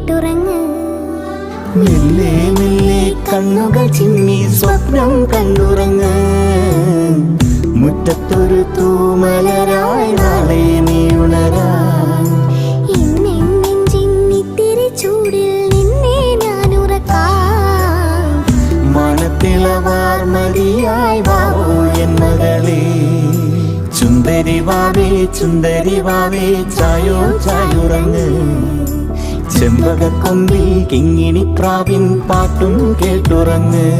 കേട്ടുറങ്ങ്. മെല്ലെ മെല്ലെ കണ്ണുകൾ ചിമ്മി സ്വപ്നം കണ്ടുറങ്ങ്. മുറ്റത്തൊരു തൂമലരായി നാളെ നീ ഉണരാൻ. നെഞ്ചിന്നിത്തിരി ചൂടിൽ നിന്നെ ഞാൻ ഉറക്കാം. മനത്തിളവാർമതിയായി വാവോ എൻ മകളെ. ചുന്ദരി വാവേ ചുന്ദരി വാവേ ചായോ ചായുറങ്ങ്. ചെമ്പകക്കൊമ്പിൽ കിങ്ങിണി പ്രാവിൻ പാട്ടും കേട്ടുറങ്ങ്.